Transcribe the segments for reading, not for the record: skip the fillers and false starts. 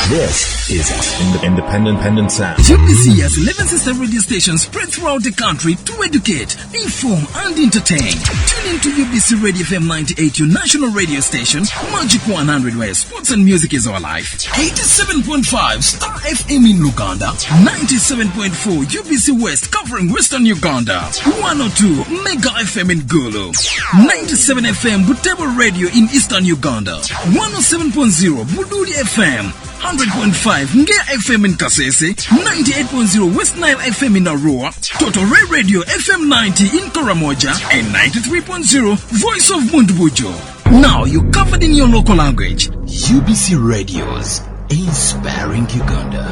This is Independent Sound. UBC has 11 sister radio stations spread throughout the country to educate, inform, and entertain. Tune in to UBC Radio FM 98, your national radio station, Magic 100, where sports and music is our life. 87.5 Star FM in Uganda, 97.4 UBC West covering Western Uganda, 102 Mega FM in Gulu, 97 FM Butebo Radio in Eastern Uganda, 107.0 Buduri FM, 100.5 Nge FM in Kasese, 98.0 West Nile FM in Arua, Tutors Radio FM 90 in Karamoja, and 93.0 Voice of Mundbujo. Now you're covered in your local language. UBC Radios, inspiring Uganda.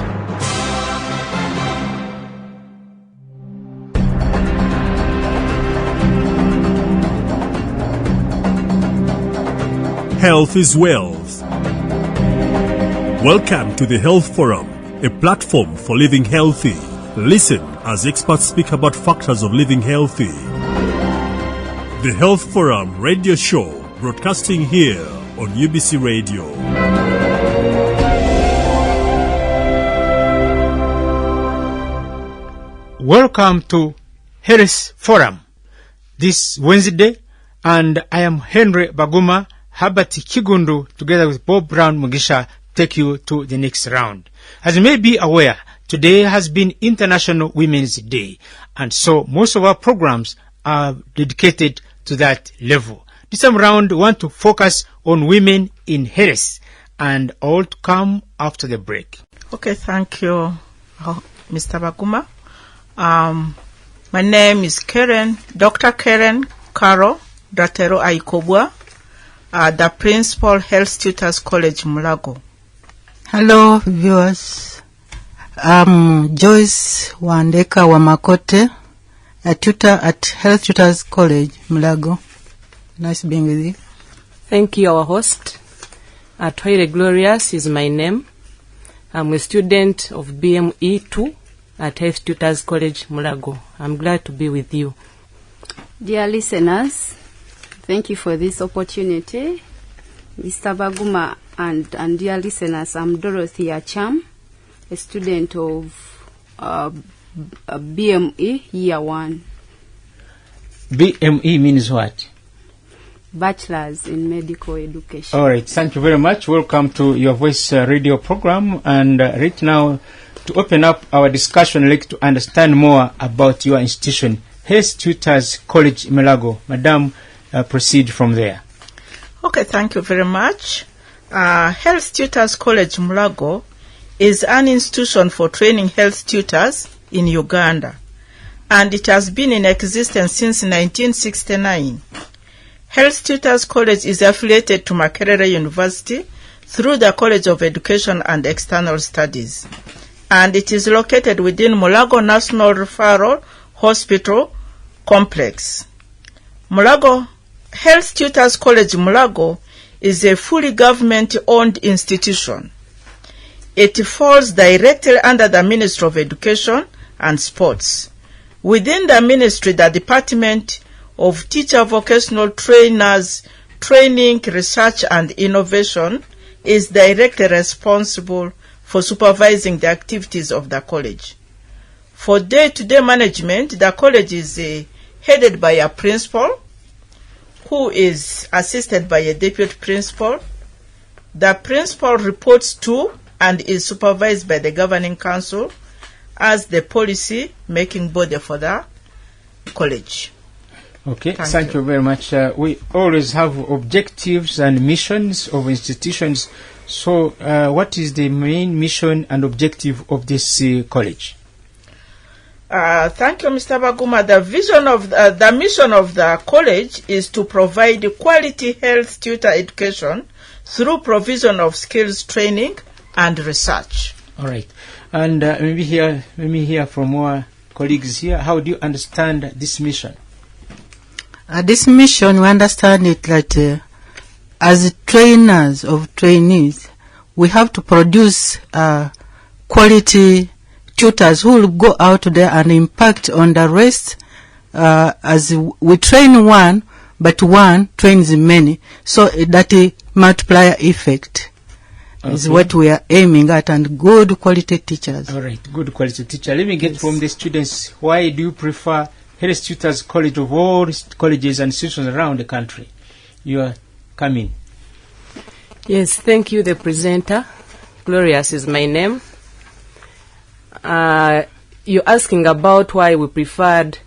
Health is wealth. Welcome to the Health Forum, a platform for living healthy. Listen as experts speak about factors of living healthy. The Health Forum radio show, broadcasting here on UBC Radio. Welcome to Health Forum this Wednesday, and I am Henry Baguma, Herbert Kigundu, together with Bob Brown Mugisha, take you to the next round. As you may be aware, today has been International Women's Day, and so most of our programs are dedicated to that level. This time round, we want to focus on women in health, and all to come after the break. Okay, thank you, Mr. Baguma. My name is Dr. Karen Karo Datero Aikobwa, the Principal Health Tutors College, Mulago. Hello, viewers. I'm Joyce Wandeka Wamakote, a tutor at Health Tutors College, Mulago. Nice being with you. Thank you, our host. Atoire Glorious is my name. I'm a student of BME 2 at Health Tutors College, Mulago. I'm glad to be with you. Dear listeners, thank you for this opportunity. Mr. Baguma and dear listeners, I'm Dorothy Acham, a student of BME Year 1. BME means what? Bachelor's in Medical Education. All right, thank you very much. Welcome to your voice radio program. And right now, to open up our discussion, I'd like to understand more about your institution, Health Tutors College, Mulago. Madam, proceed from there. Okay, thank you very much. Health Tutors College, Mulago is an institution for training health tutors in Uganda, and it has been in existence since 1969. Health Tutors College is affiliated to Makerere University through the College of Education and External Studies, and it is located within Mulago National Referral Hospital Complex. Mulago Health Tutors College Mulago is a fully government-owned institution. It falls directly under the Ministry of Education and Sports. Within the ministry, the Department of Teacher Vocational Trainers, Training, Research and Innovation is directly responsible for supervising the activities of the college. For day-to-day management, the college is headed by a principal, who is assisted by a deputy principal. The principal reports to and is supervised by the governing council as the policy-making body for the college. Okay, thank you very much. We always have objectives and missions of institutions. So, what is the main mission and objective of this college? Thank you, Mr. Baguma. The mission of the college is to provide quality health tutor education through provision of skills training and research. All right, and let me hear from our colleagues here. How do you understand this mission? This mission, we understand it that as trainers of trainees, we have to produce quality tutors who will go out there and impact on the rest, as we train one, but one trains many, so that a multiplier effect. is what we are aiming at, and good quality teachers. All right, good quality teacher. Let me get from the students, why do you prefer Health Tutors College of all colleges and institutions around the country? You are coming. Yes, thank you, the presenter. Glorious is my name. You're asking about why we preferred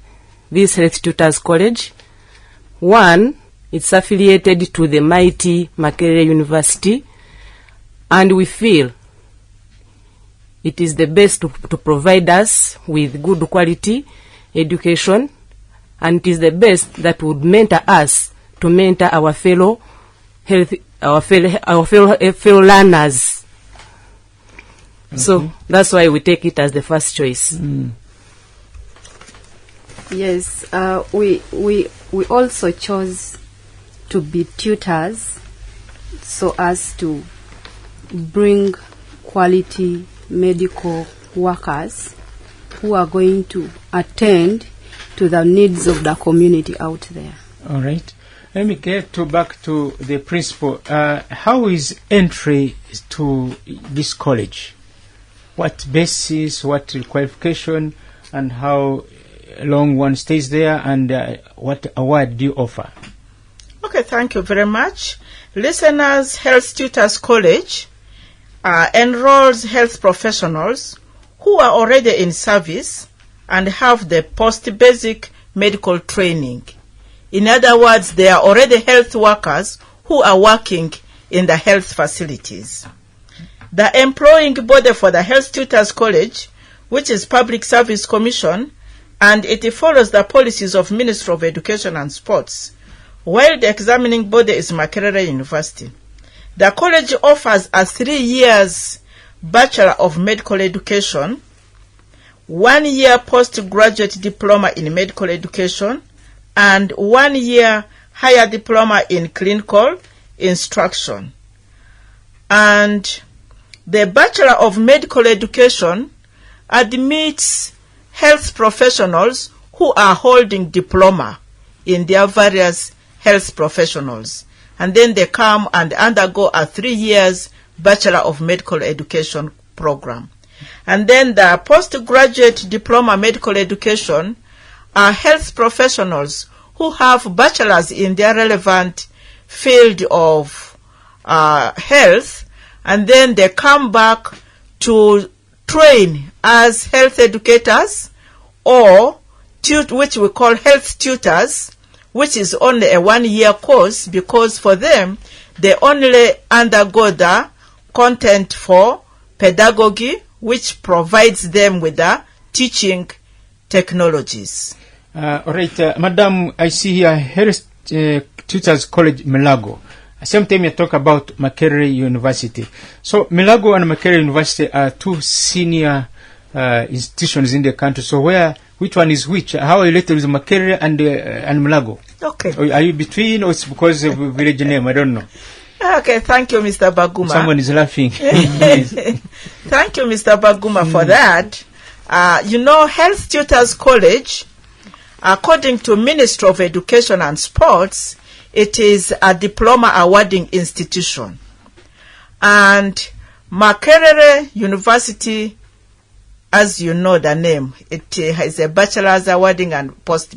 this Health Tutors College. One, it's affiliated to the mighty Makerere University, and we feel it is the best to provide us with good quality education, and it is the best that would mentor us to mentor our fellow learners. Okay. So that's why we take it as the first choice. Yes, we also chose to be tutors so as to bring quality medical workers who are going to attend to the needs of the community out there. All right. Let me get back to the principal. How is entry to this college? What basis, what qualification, and how long one stays there, and what award do you offer? Okay, thank you very much. Listeners, Health Tutors College enrolls health professionals who are already in service and have the post-basic medical training. In other words, they are already health workers who are working in the health facilities. The employing body for the Health Tutors College, which is Public Service Commission, and it follows the policies of Ministry of Education and Sports, while the examining body is Makerere University. The college offers a 3 years Bachelor of Medical Education, 1 year postgraduate diploma in medical education, and 1 year higher diploma in clinical instruction. And the Bachelor of Medical Education admits health professionals who are holding diploma in their various health professionals. And then they come and undergo a 3 years Bachelor of Medical Education program. And then the postgraduate diploma medical education are health professionals who have bachelors in their relevant field of health, and then they come back to train as health educators, or which we call health tutors, which is only a 1 year course, because for them they only undergo the content for pedagogy, which provides them with the teaching technologies. All right, Madam, I see here Health Tutors College Mulago. Same time you talk about Makerere University. So Mulago and Makerere University are two senior institutions in the country. So which one is which? How are you related with Makerere and Mulago? Okay. Or are you between, or it's because of village name? I don't know. Okay, thank you, Mr. Baguma. Someone is laughing. Thank you, Mr. Baguma, for that. Health Tutors College, according to Ministry of Education and Sports, it is a diploma awarding institution. And Makerere University, as you know the name, it has a bachelor's awarding and post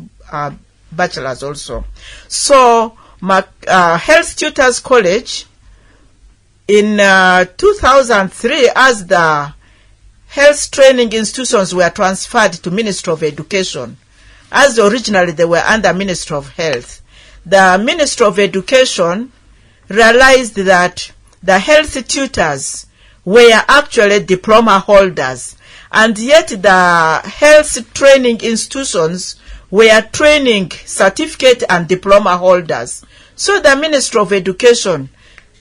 bachelor's also. So Health Tutors College in 2003, as the health training institutions were transferred to Ministry of Education, as originally they were under Ministry of Health, the Ministry of Education realized that the health tutors were actually diploma holders, and yet the health training institutions were training certificate and diploma holders. So the Ministry of Education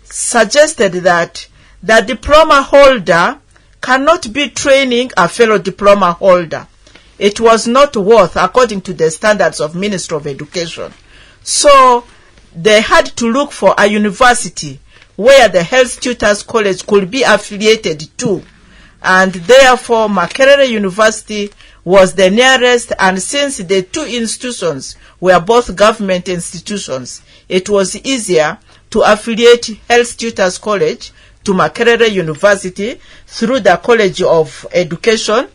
suggested that the diploma holder cannot be training a fellow diploma holder. It was not worth, according to the standards of Ministry of Education. So they had to look for a university where the Health Tutors College could be affiliated to. And therefore, Makerere University was the nearest, and since the two institutions were both government institutions, it was easier to affiliate Health Tutors College to Makerere University through the College of Education,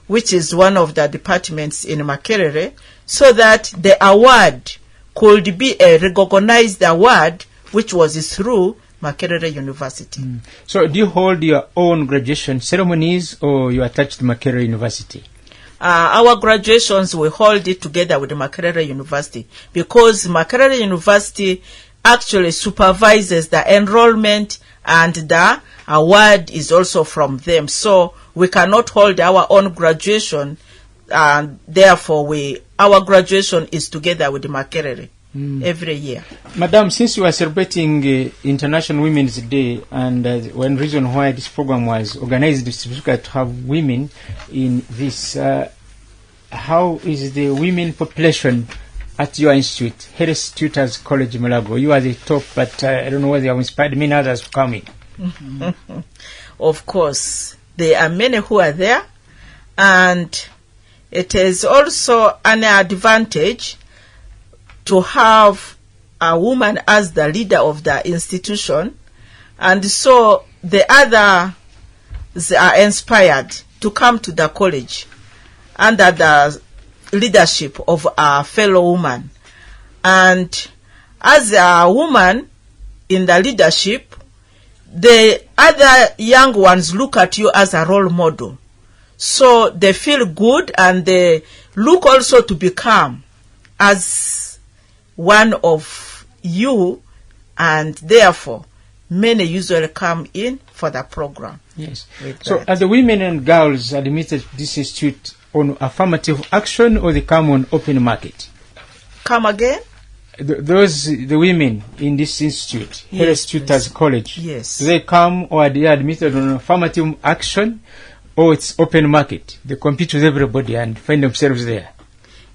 which is one of the departments in Makerere, so that the award could be a recognized award, which was through Makerere University. So do you hold your own graduation ceremonies or you attached to Makerere University? Our graduations, we hold it together with Makerere University, because Makerere University actually supervises the enrollment, and the award is also from them. So we cannot hold our own graduation, and therefore our graduation is together with Makerere every year. Madam, since you are celebrating International Women's Day, and one reason why this program was organized is to have women in this, how is the women population at your institute, Harris Tutors College Mulago? You are the top, but I don't know whether you have inspired many others to come in. Of course, there are many who are there, and it is also an advantage to have a woman as the leader of the institution, and so the others are inspired to come to the college under the leadership of a fellow woman. And as a woman in the leadership, the other young ones look at you as a role model. So they feel good, and they look also to become as one of you, and therefore many usually come in for the program. Yes. So are the women and girls admitted to this institute on affirmative action, or they come on open market? Come again? The women in this institute, Yes, Harris Tutors College, Yes. do they come, or are they admitted on affirmative action, or it's open market? They compete with everybody and find themselves there.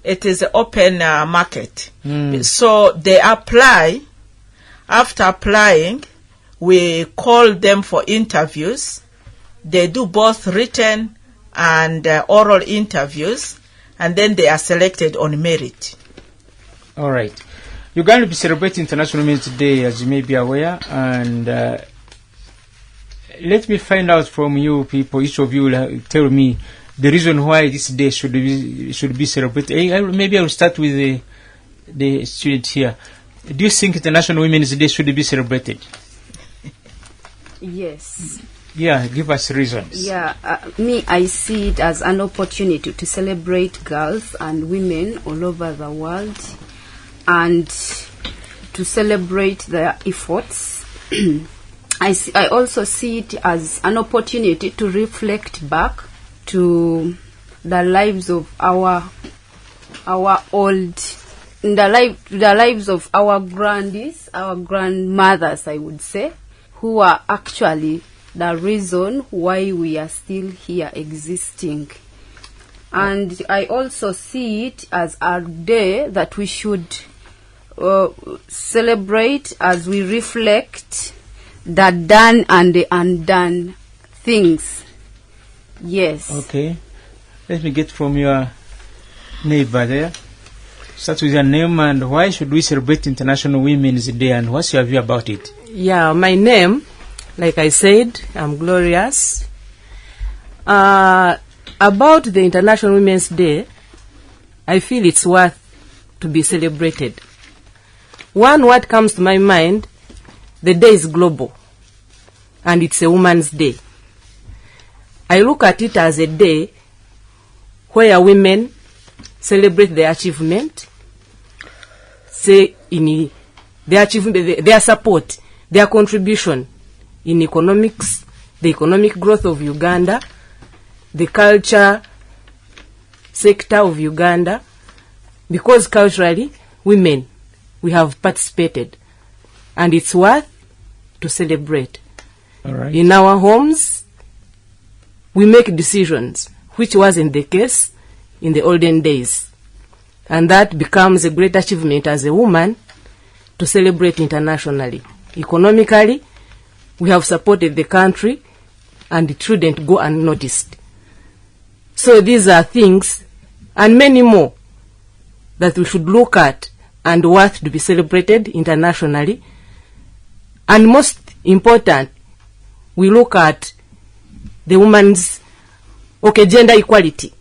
It is an open market. So they apply. After applying, we call them for interviews. They do both written and oral interviews, and then they are selected on merit. All right. You're going to be celebrating International Women's Day, as you may be aware, and let me find out from you people, each of you will tell me the reason why this day should be celebrated. Maybe I will start with the student here. Do you think International Women's Day should be celebrated? Yes. Yeah, give us reasons. Yeah, I see it as an opportunity to celebrate girls and women all over the world, and to celebrate their efforts. I also see it as an opportunity to reflect back to the lives of our lives of our grandies, our grandmothers, I would say, who are actually the reason why we are still here existing. And I also see it as a day that we should celebrate as we reflect the done and the undone things. Yes. Okay. Let me get from your neighbor there. Start with your name, and why should we celebrate International Women's Day, and what's your view about it? Yeah, my name, like I said, I'm Glorious. About the International Women's Day, I feel it's worth to be celebrated. One, what comes to my mind, the day is global, and it's a Women's Day. I look at it as a day where women celebrate their achievement, say in their achievement, their support, their contribution in economics, the economic growth of Uganda, the culture sector of Uganda, because culturally, women, we have participated, and it's worth to celebrate. All right. In our homes, we make decisions, which wasn't the case in the olden days. And that becomes a great achievement as a woman to celebrate internationally. Economically, we have supported the country, and it shouldn't go unnoticed. So these are things, and many more, that we should look at and worth to be celebrated internationally. And most important, we look at the woman's, gender equality.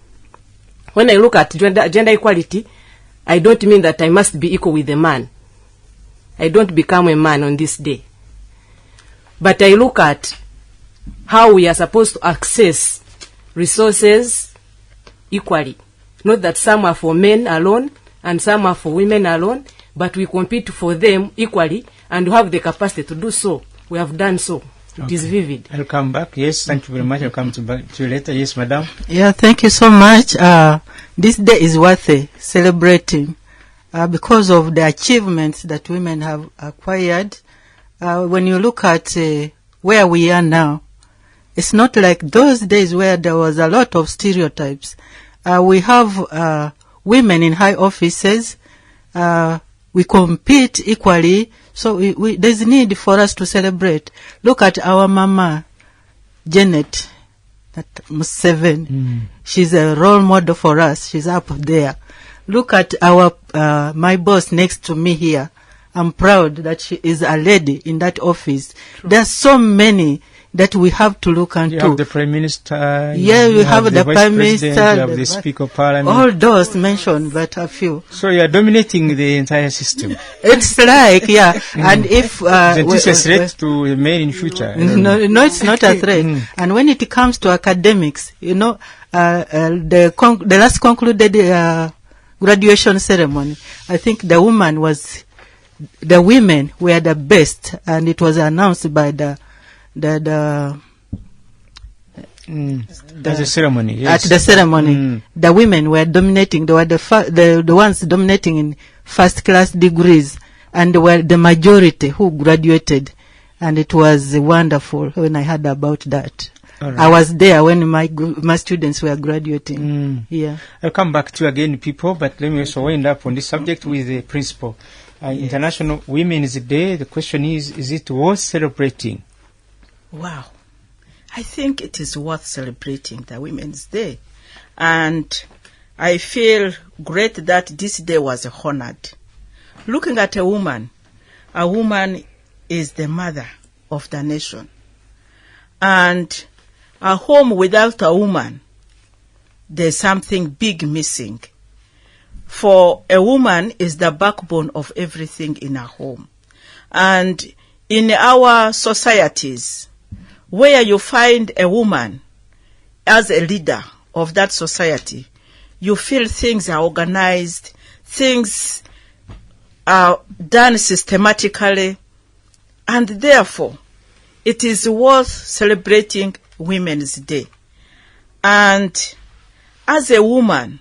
When I look at gender equality, I don't mean that I must be equal with a man. I don't become a man on this day. But I look at how we are supposed to access resources equally. Not that some are for men alone and some are for women alone, but we compete for them equally and have the capacity to do so. We have done so. It is vivid. I'll come back. Yes, thank you very much. I'll come back to you later. Yes, madam. Yeah, thank you so much. This day is worth celebrating because of the achievements that women have acquired. When you look at where we are now, it's not like those days where there was a lot of stereotypes. We have women in high offices. We compete equally. So there's need for us to celebrate. Look at our mama, Janet, that Museveni. She's a role model for us. She's up there. Look at our my boss next to me here. I'm proud that she is a lady in that office. True. There's so many that we have to look into. You have the Prime Minister. Yeah, we have the Prime Minister. You have the Speaker of Parliament. All those mentioned, but a few. So you are dominating the entire system. It's like, yeah. And if... is this a threat to men in future? No, it's not a threat. And when it comes to academics, you know, the last concluded graduation ceremony, I think the women were the best, and it was announced by the ceremony. Yes. At the ceremony, the women were dominating. They were the ones dominating in first class degrees, and they were the majority who graduated, and it was wonderful when I heard about that. Right. I was there when my students were graduating. Yeah, I'll come back to you again, people, but let me also wind up on this subject with the principal. International Women's Day. The question is it worth celebrating? Wow. I think it is worth celebrating the Women's Day. And I feel great that this day was honored. Looking at a woman is the mother of the nation. And a home without a woman, there's something big missing. For a woman is the backbone of everything in a home. And in our societies, where you find a woman as a leader of that society, you feel things are organized, things are done systematically, and therefore it is worth celebrating Women's Day. And as a woman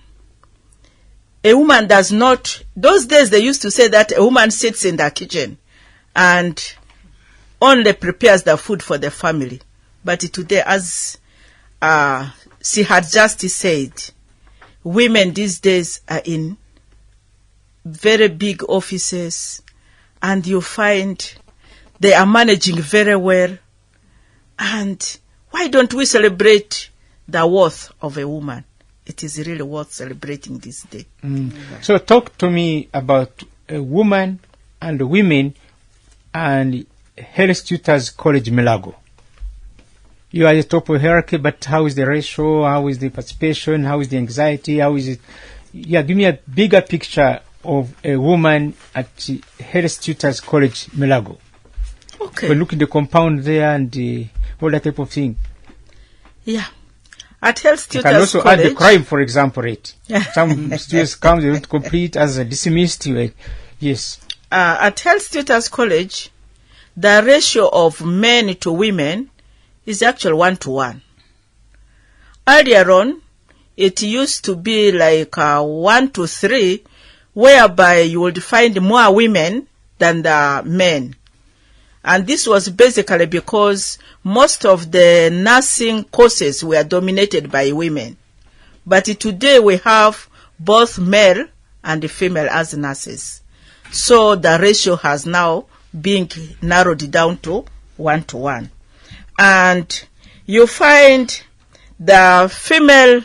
does not, those days they used to say that a woman sits in the kitchen and only prepares the food for the family. But today, as she had just said, women these days are in very big offices, and you find they are managing very well. And why don't we celebrate the worth of a woman? It is really worth celebrating this day. So talk to me about a woman and women and Health Tutors College Mulago. You are the top of hierarchy, but how is the ratio? How is the participation? How is the anxiety? How is it? Yeah, give me a bigger picture of a woman at Health Tutors College Mulago. Okay. We look at the compound there and all that type of thing. Yeah. At Health Tutors College. You can also College, add the crime, for example, rate. Some students come, they don't complete as a dismissed. Yes. At Health Tutors College, the ratio of men to women is actually 1-to-1. Earlier on, it used to be like 1-to-3, whereby you would find more women than the men. And this was basically because most of the nursing courses were dominated by women. But today we have both male and female as nurses. So the ratio has now been narrowed down to 1-to-1. And you find the female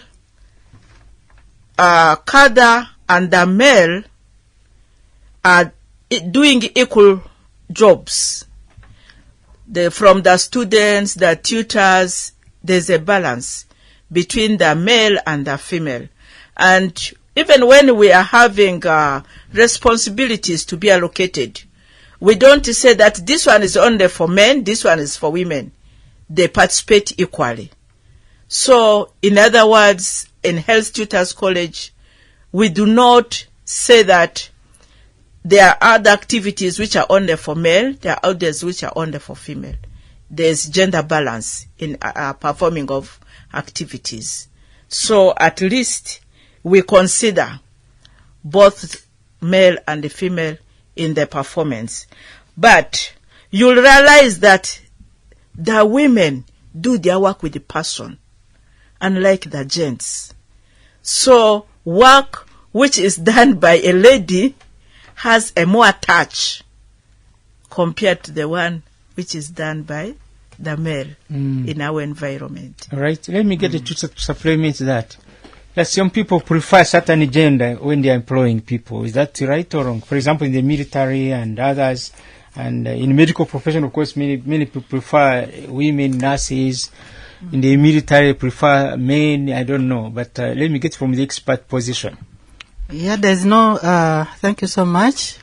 cadre and the male are doing equal jobs. from the students, the tutors, there's a balance between the male and the female. And even when we are having responsibilities to be allocated, we don't say that this one is only for men, this one is for women. They participate equally. So, in other words, in Health Tutors College, we do not say that there are other activities which are only for male, there are others which are only for female. There's gender balance in performing of activities. So, at least we consider both male and female in the performance. But you'll realize that the women do their work with the passion, unlike the gents. So work which is done by a lady has a more touch compared to the one which is done by the male in our environment. All right. Let me get a tutor to supplement that. That some people prefer certain gender when they are employing people. Is that right or wrong? For example, in the military and others, and in medical profession, of course, many people prefer women nurses. In the military, prefer men. I don't know, but let me get from the expert position. Yeah, there's no. Thank you so much.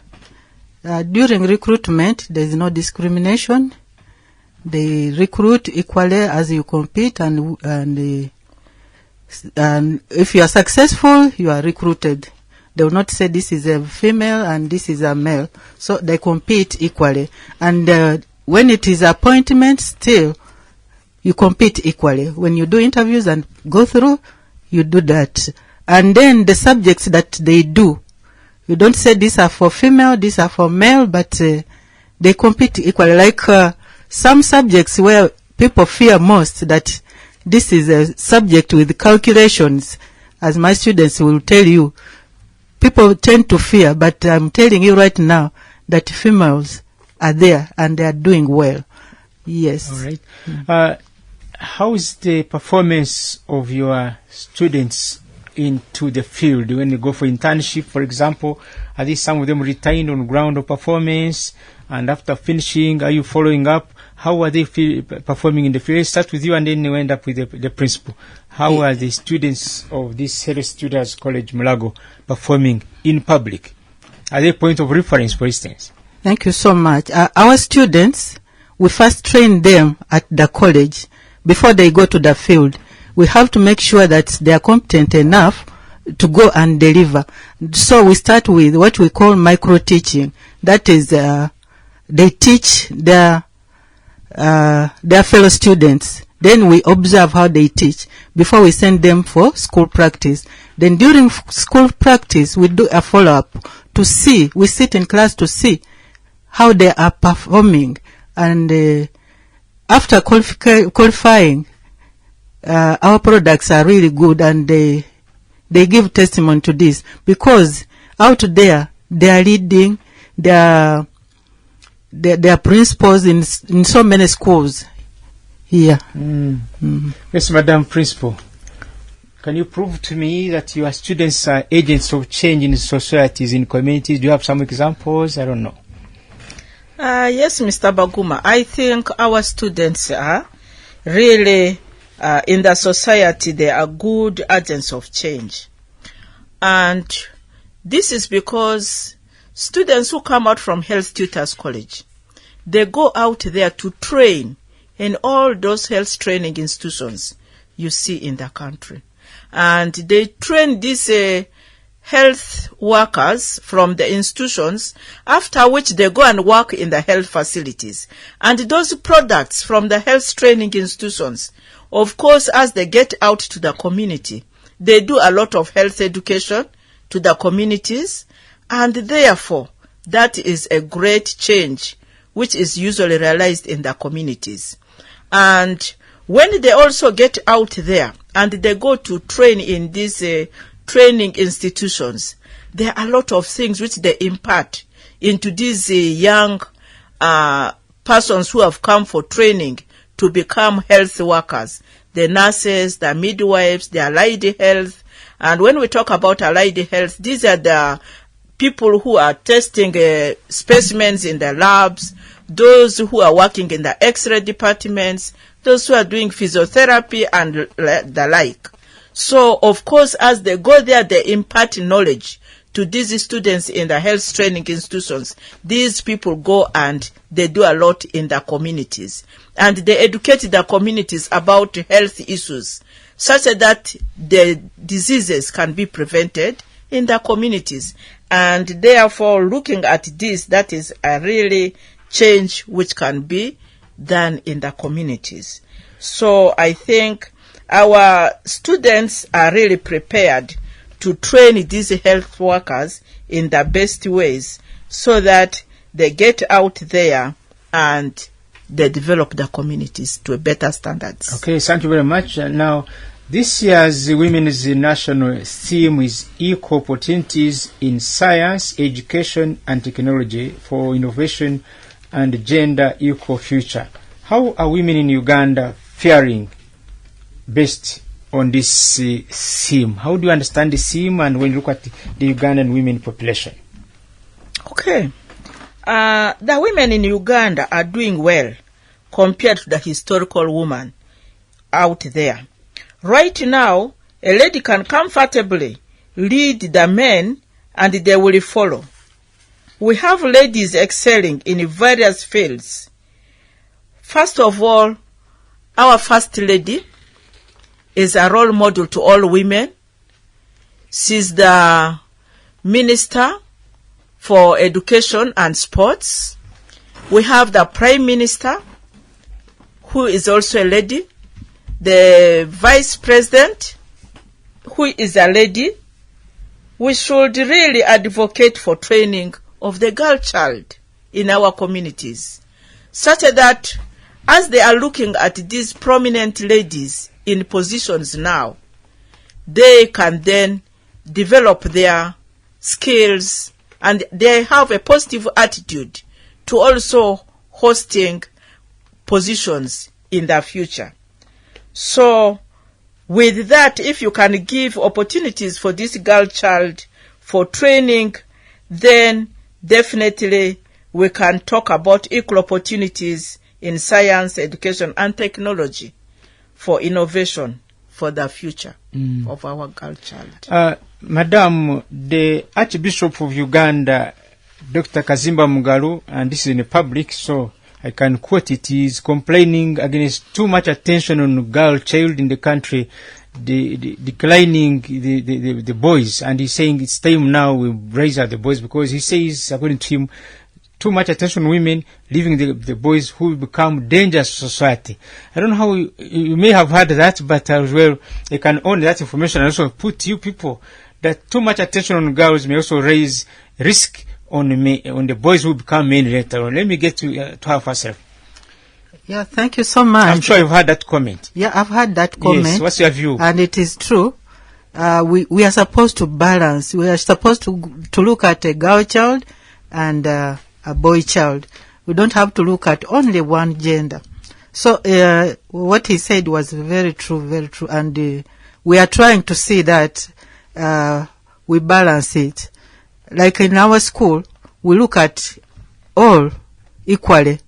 During recruitment, there's no discrimination. They recruit equally as you compete, and if you are successful, you are recruited. They will not say this is a female and this is a male. So they compete equally. And when it is appointment, still, you compete equally. When you do interviews and go through, you do that. And then the subjects that they do, you don't say these are for female, these are for male, but they compete equally. Like some subjects where people fear most that this is a subject with calculations, as my students will tell you, people tend to fear, but I'm telling you right now that females are there and they are doing well. Yes. All right. How is the performance of your students into the field when you go for internship, for example? Are these some of them retained on ground of performance? And after finishing, are you following up? How are they performing in the field? Let's start with you and then you end up with the principal. How are the students of this Health Tutors College Mulago performing in public? Are they point of reference, for instance? Thank you so much. Our students, we first train them at the college before they go to the field. We have to make sure that they are competent enough to go and deliver. So we start with what we call micro-teaching. That is, they teach their fellow students. Then we observe how they teach before we send them for school practice. Then during school practice, we do a follow-up to see, we sit in class to see how they are performing. And after qualifying, our products are really good, and they give testimony to this, because out there they are leading their principals in so many schools here. Yes, Madam Principal. Can you prove to me that your students are agents of change in societies, in communities? Do you have some examples? I don't know. Yes, Mr. Baguma. I think our students are really, in the society, they are good agents of change. And this is because students who come out from Health Tutors College, they go out there to train in all those health training institutions you see in the country. And they train these health workers from the institutions, after which they go and work in the health facilities. And those products from the health training institutions, of course, as they get out to the community, they do a lot of health education to the communities, and therefore that is a great change which is usually realized in the communities. And when they also get out there and they go to train in these training institutions, there are a lot of things which they impart into these young persons who have come for training to become health workers. The nurses, the midwives, the allied health. And when we talk about allied health, these are the people who are testing specimens in the labs those who are working in the X-ray departments, those who are doing physiotherapy and the like. So, of course, as they go there, they impart knowledge to these students in the health training institutions. These people go and they do a lot in the communities. And they educate the communities about health issues, such that the diseases can be prevented in the communities. And therefore, looking at this, that is a really change which can be done in the communities. So I think our students are really prepared to train these health workers in the best ways so that they get out there and they develop the communities to better standards. Okay, thank you very much. Now, this year's Women's National Theme is Equal Opportunities in Science, Education and Technology for Innovation and Gender Equal Future. How are women in Uganda faring based on this theme? How do you understand the theme and when you look at the Ugandan women population? Okay. The women in Uganda are doing well compared to the historical woman out there. Right now, a lady can comfortably lead the men and they will follow. We have ladies excelling in various fields. First of all, our first lady is a role model to all women. She's the Minister for Education and Sports. We have the Prime Minister, who is also a lady. The Vice President, who is a lady. We should really advocate for training of the girl child in our communities, such that as they are looking at these prominent ladies in positions now, they can then develop their skills and they have a positive attitude to also hosting positions in the future. So with that, if you can give opportunities for this girl child for training, then definitely we can talk about equal opportunities in science, education and technology for innovation for the future of our girl child. Madam, the Archbishop of Uganda, Dr. Kazimba Mugalu, and this is in the public, so I can quote it, is complaining against too much attention on girl child in the country, declining the boys, and he's saying it's time now we raise up the boys, because he says, according to him, too much attention on women, leaving the boys who become dangerous to society. I don't know how you may have heard that, but as well, you can own that information and also put you people that too much attention on girls may also raise risk on the boys who become men later on. Let me get to her herself. Yeah, thank you so much. I'm sure you've heard that comment. Yeah, I've heard that comment. Yes, what's your view? And it is true. We are supposed to balance. We are supposed to look at a girl child and a boy child. We don't have to look at only one gender. So what he said was very true, very true. And we are trying to see that we balance it. Like in our school, we look at all equally.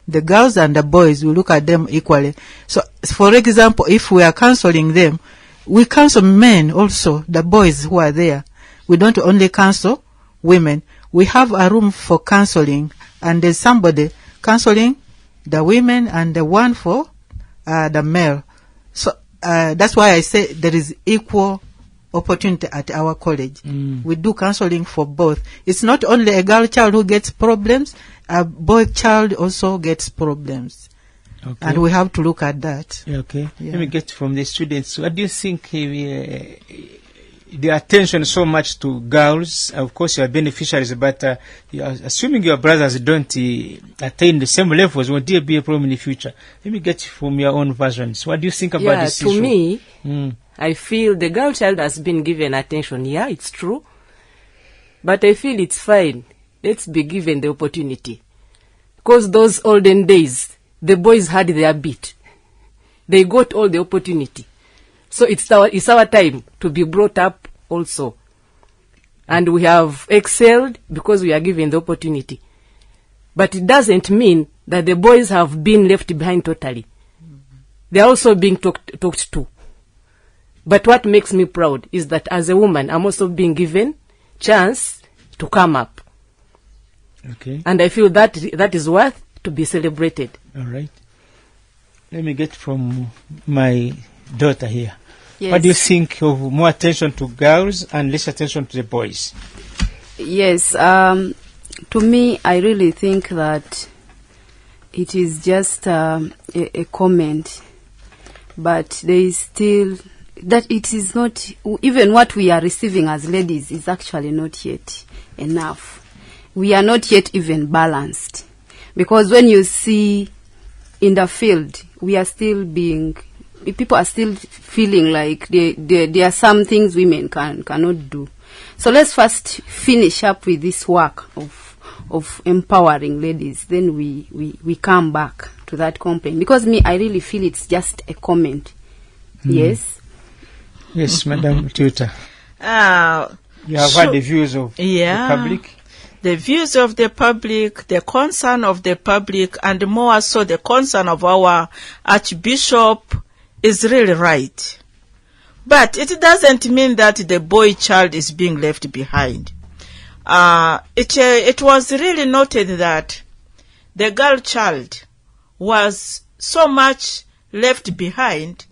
The girls and the boys, we look at them equally. So, for example, if we are counseling them, we counsel men also, the boys who are there. We don't only counsel women. We have a room for counseling, and there's somebody counseling the women and the one for the male. So that's why I say there is equal opportunity at our college. We do counseling for both. It's not only a girl child who gets problems, a boy child also gets problems. Okay. And we have to look at that. Okay. Yeah. Let me get from the students. What do you think the attention so much to girls? Of course, you are beneficiaries, but assuming your brothers don't attain the same levels, will there be a problem in the future? Let me get from your own versions. What do you think about this issue? To me, I feel the girl child has been given attention. Yeah, it's true. But I feel it's fine. Let's be given the opportunity. Because those olden days, the boys had their beat. They got all the opportunity. So it's our time to be brought up also. And we have excelled because we are given the opportunity. But it doesn't mean that the boys have been left behind totally. They are also being talked to. But what makes me proud is that as a woman, I'm also being given chance to come up. Okay. And I feel that is worth to be celebrated. All right. Let me get from my daughter here. Yes. What do you think of more attention to girls and less attention to the boys? Yes, to me, I really think that it is just a comment, but there is still that it is not, even what we are receiving as ladies is actually not yet enough. We are not yet even balanced, because when you see in the field, we are still being, people are still feeling like there are some things women cannot do. So let's first finish up with this work of empowering ladies, then we come back to that complaint, because I really feel it's just a comment. Yes. Yes, Madam Tutor. You have So- heard the views of the public. The views of the public, the concern of the public, and more so the concern of our Archbishop is really right. But it doesn't mean that the boy child is being left behind. It was really noted that the girl child was so much left behind.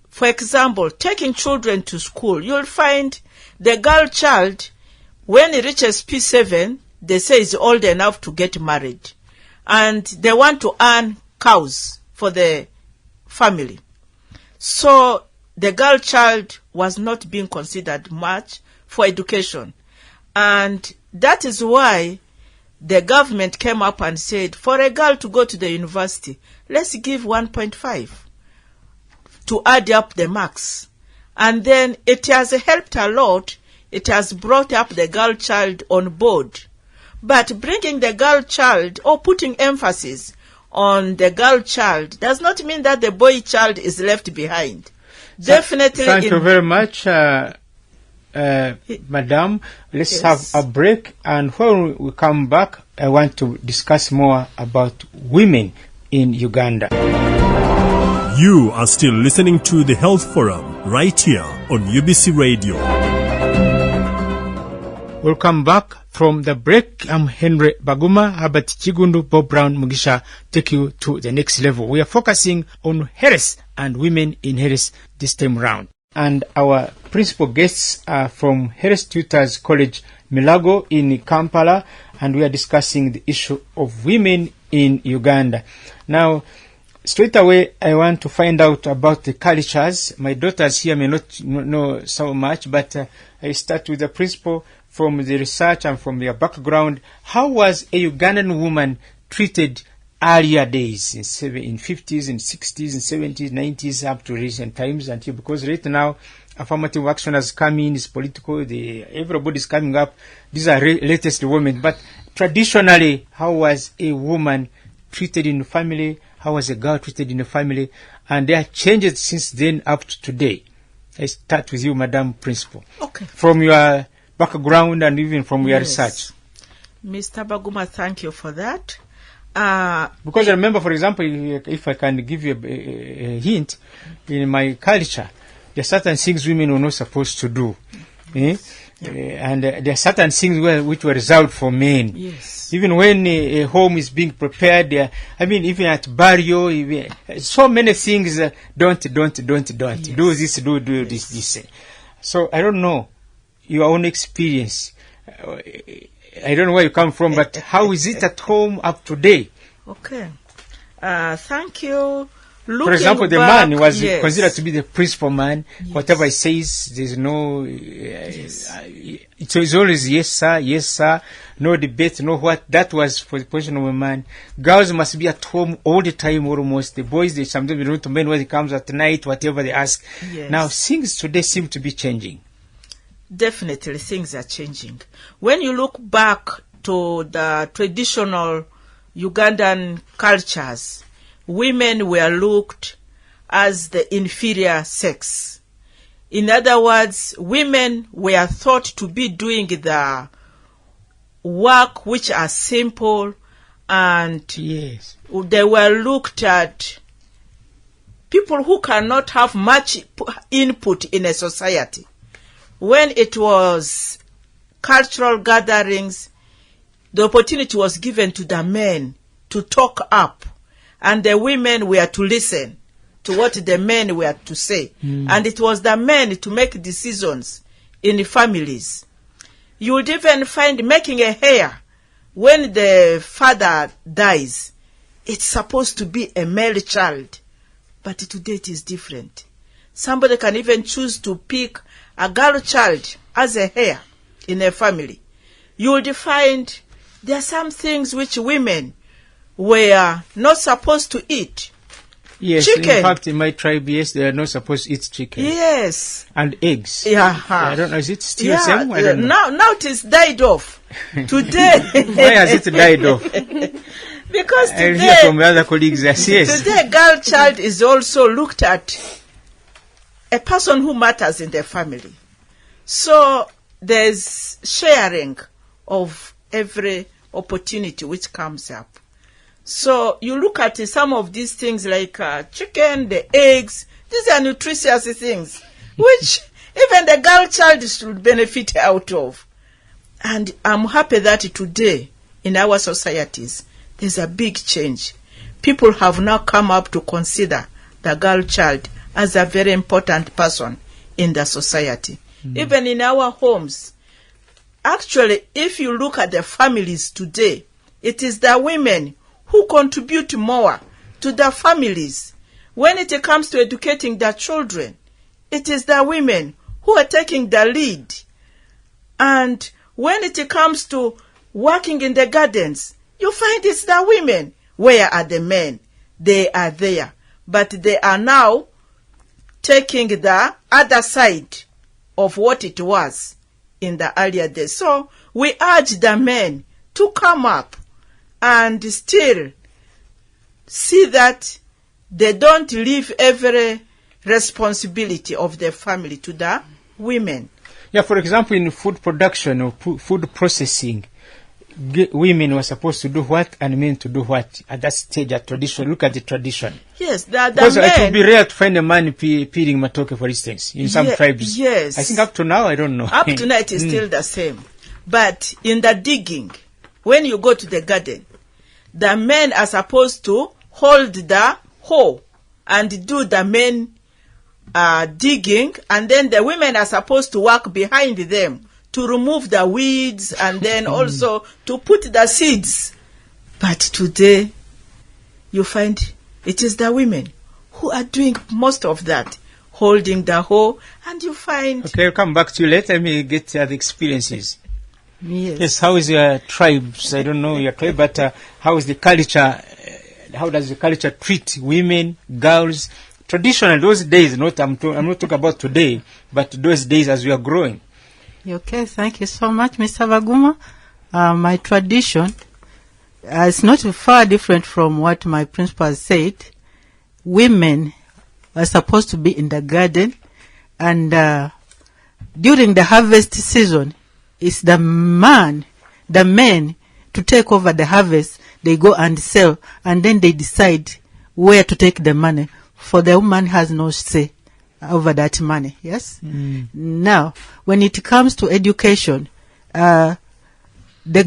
For example, taking children to school, you'll find the girl child, when it reaches P7, they say is old enough to get married. And they want to earn cows for the family. So the girl child was not being considered much for education. And that is why the government came up and said, for a girl to go to the university, let's give 1.5 to add up the marks. And then it has helped a lot. It has brought up the girl child on board. But bringing the girl child or putting emphasis on the girl child does not mean that the boy child is left behind. Definitely. Thank you very much, Madam. Let's Yes. have a break, and when we come back, I want to discuss more about women in Uganda. You are still listening to the Health Forum right here on UBC Radio. Welcome back from the break. I'm Henry Baguma, Herbert Chigundu, Bob Brown Mugisha take you to the next level. We are focusing on health and women in health this time round. And our principal guests are from Health Tutors College Mulago in Kampala, and we are discussing the issue of women in Uganda. Now, straight away, I want to find out about the cultures. My daughters here may not know so much, but I start with the principal from the research and from their background. How was a Ugandan woman treated earlier days, in 50s and 60s and 70s, 90s, up to recent times until, because right now affirmative action has come in, it's political, everybody's coming up. These are latest women. But traditionally, how was a woman treated in the family? How was a girl treated in the family? And there are changes since then up to today. I start with you, Madam Principal. Okay. From your background and even from your Yes. research. Mr. Baguma, thank you for that. Because I remember, for example, if I can give you a hint, in my culture, there are certain things women were not supposed to do. And there are certain things which were reserved for men. Yes. Even when a home is being prepared, even at burial, so many things, don't. Yes. Do this, do this. So I don't know your own experience. I don't know where you come from, but how is it at home up today? Okay. Thank you. For example, the man was yes. considered to be the principal man. Yes. Whatever he says, there's no... it's always yes, sir. No debate, no what. That was for the position of a man. Girls must be at home all the time almost. The boys, they sometimes don't to men when it comes at night, whatever they ask. Yes. Now, things today seem to be changing. Definitely, things are changing. When you look back to the traditional Ugandan cultures, women were looked as the inferior sex. In other words, women were thought to be doing the work which are simple and Yes. they were looked at people who cannot have much input in a society. When it was cultural gatherings, the opportunity was given to the men to talk up, and the women were to listen to what the men were to say. And it was the men to make decisions in the families. You would even find making a hair when the father dies. It's supposed to be a male child, but today it is different. Somebody can even choose to pick a girl child as a heir in a family. You would find there are some things which women were not supposed to eat. Yes, Chicken. in fact, in my tribe, yes, they are not supposed to eat chicken. Yes. And eggs. Yeah. I don't know, is it still the same? I don't know. Now it is died off. Today. Why has it died off? Because I hear from today, other colleagues, yes. today girl child is also looked at a person who matters in the family. So there's sharing of every opportunity which comes up. So you look at some of these things like chicken, the eggs. These are nutritious things which even the girl child should benefit out of. And I'm happy that today in our societies there's a big change. People have now come up to consider the girl child as a very important person in the society. Even in our homes. Actually, if you look at the families today, it is the women who contribute more to the families. When it comes to educating the children, it is the women who are taking the lead. And when it comes to working in the gardens, you find it's the women. Where are the men? They are there. But they are now taking the other side of what it was in the earlier days. So we urge the men to come up and still see that they don't leave every responsibility of their family to the women. Yeah, for example, in food production or food processing, women were supposed to do what and men to do what at that stage, at tradition. Look at the tradition. Yes, the because men. It would be rare to find a man peeling matoke, for instance, in some tribes. Yes. I think up to now, I don't know. Up to now, it is still the same. But in the digging, when you go to the garden, the men are supposed to hold the hoe and do the men digging, and then the women are supposed to work behind them to remove the weeds and then also to put the seeds. But today, you find it is the women who are doing most of that, holding the hoe, and you find... Okay, I'll come back to you later. Let me get the expenses. Yes. How is your tribes? I don't know your tribe, but how is the culture? How does the culture treat women, girls? Traditional those days, I'm not talking about today, but those days as we are growing. Okay, thank you so much, Mr. Baguma. My tradition is not far different from what my principal said. Women are supposed to be in the garden, and during the harvest season, it's the men to take over the harvest. They go and sell, and then they decide where to take the money. For the woman has no say over that money. Yes. Now, when it comes to education, the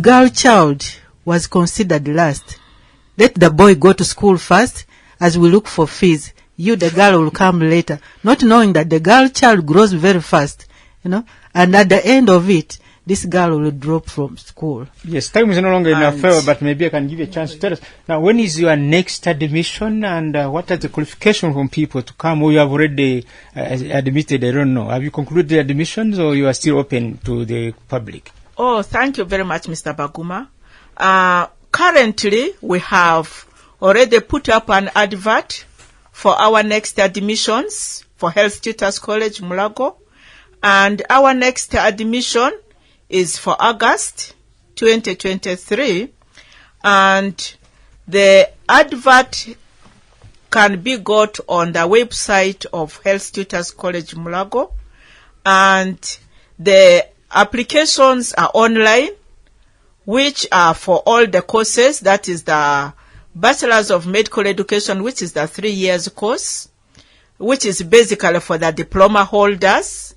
girl child was considered last. Let the boy go to school first, as we look for fees. You, the girl, will come later, not knowing that the girl child grows very fast, and at the end of it, this girl will drop from school. Yes, time is no longer in our favor, but maybe I can give you a chance to tell us. Now, when is your next admission, and what are the qualifications from people to come who you have already admitted? I don't know. Have you concluded the admissions, or you are still open to the public? Oh, thank you very much, Mr. Baguma. Currently, we have already put up an advert for our next admissions for Health Tutors College, Mulago. And our next admission is for August 2023. And the advert can be got on the website of Health Tutors College, Mulago. And the applications are online. which are for all the courses. That is the Bachelor's of Medical Education, which is the 3 years course, which is basically for the diploma holders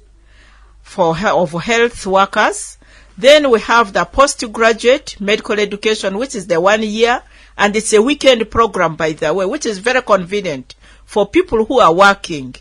of health workers. Then we have the postgraduate medical education, which is the 1 year, and it's a weekend program, by the way, which is very convenient for people who are working.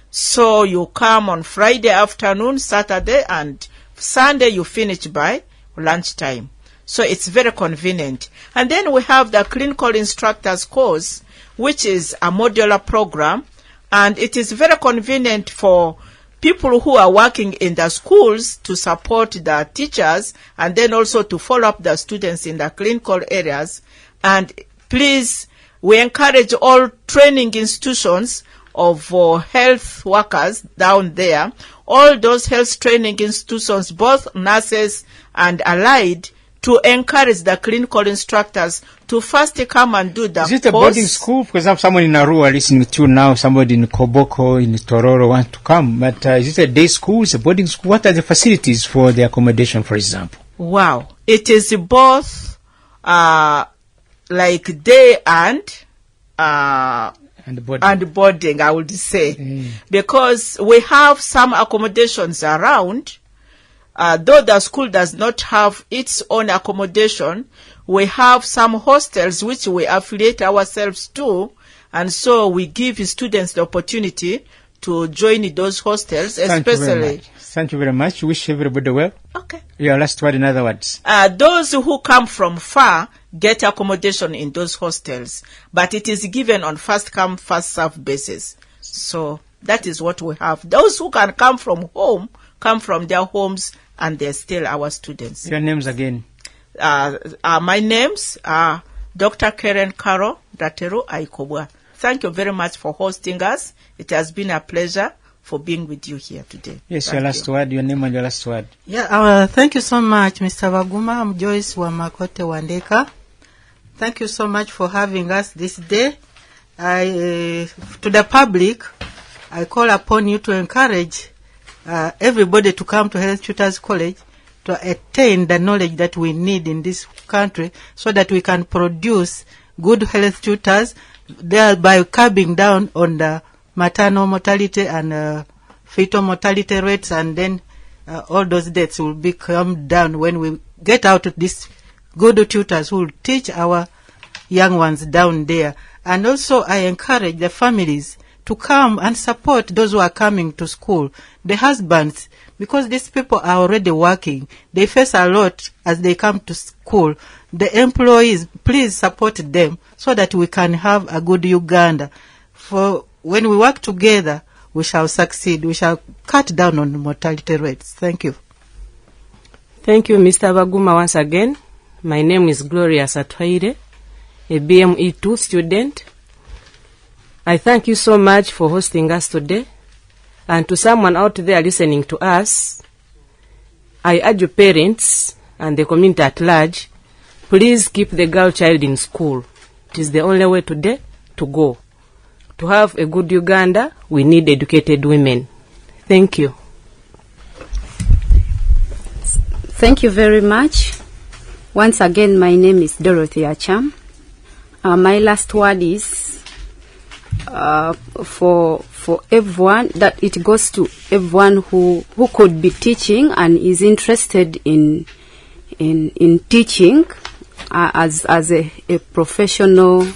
So you come on Friday afternoon, Saturday, and Sunday you finish by lunchtime. So it's very convenient. And then we have the clinical instructors course, which is a modular program, and it is very convenient for people who are working in the schools to support the teachers and then also to follow up the students in the clinical areas. And please, we encourage all training institutions of health workers down there, all those health training institutions, both nurses and allied, to encourage the clinical instructors to first come and do the course. Is it a boarding school? For example, someone in Arua listening to you now, somebody in Koboko, in Tororo want to come. But is it a day school? Is it a boarding school? What are the facilities for the accommodation, for example? Wow. It is both like day and boarding, I would say. Because we have some accommodations around. Though the school does not have its own accommodation, we have some hostels which we affiliate ourselves to, and so we give students the opportunity to join those hostels, especially. Thank you very much. Wish everybody well. Okay. Your last word, in other words. Those who come from far get accommodation in those hostels, but it is given on first come, first served basis. So that is what we have. Those who can come from home, come from their homes, and they're still our students. Your names again? My names are Dr. Karen Caro Datero Aikobwa. Thank you very much for hosting us. It has been a pleasure for being with you here today. Yes, your last word, your name and your last word. Yeah, thank you so much, Mr. Baguma. I'm Joyce Wamakote Wandeka. Thank you so much for having us this day. To the public, I call upon you to encourage everybody to come to Health Tutors College to attain the knowledge that we need in this country so that we can produce good health tutors, thereby curbing down on the maternal mortality and fetal mortality rates, and then all those deaths will be calmed down when we get out of these good tutors who will teach our young ones down there. And also I encourage the families to come and support those who are coming to school, the husbands, because these people are already working. They face a lot as they come to school. The employees, please support them so that we can have a good Uganda. For when we work together, we shall succeed. We shall cut down on mortality rates. Thank you. Thank you, Mr. Baguma, once again. My name is Gloria Satwaire, a BME2 student. I thank you so much for hosting us today. And to someone out there listening to us, I urge your parents and the community at large, please keep the girl child in school. It is the only way today to go. To have a good Uganda, we need educated women. Thank you. Thank you very much. Once again, my name is Dorothy Acham. My last word is for everyone, that it goes to everyone who could be teaching and is interested in teaching as a professional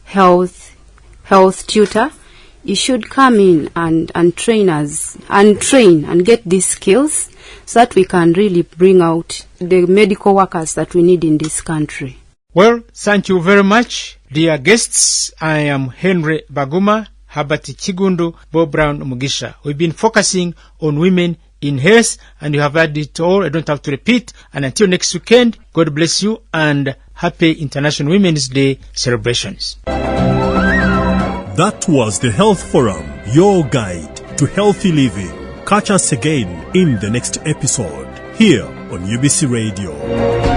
health tutor. You should come in and train us and train and get these skills so that we can really bring out the medical workers that we need in this country. Well, thank you very much, dear guests. I am Henry Baguma, Herbert Chigundu, Bob Brown Mugisha. We've been focusing on women in health, and you have heard it all. I don't have to repeat. And until next weekend, God bless you and happy International Women's Day celebrations. That was the Health Forum, your guide to healthy living. Catch us again in the next episode here on UBC Radio.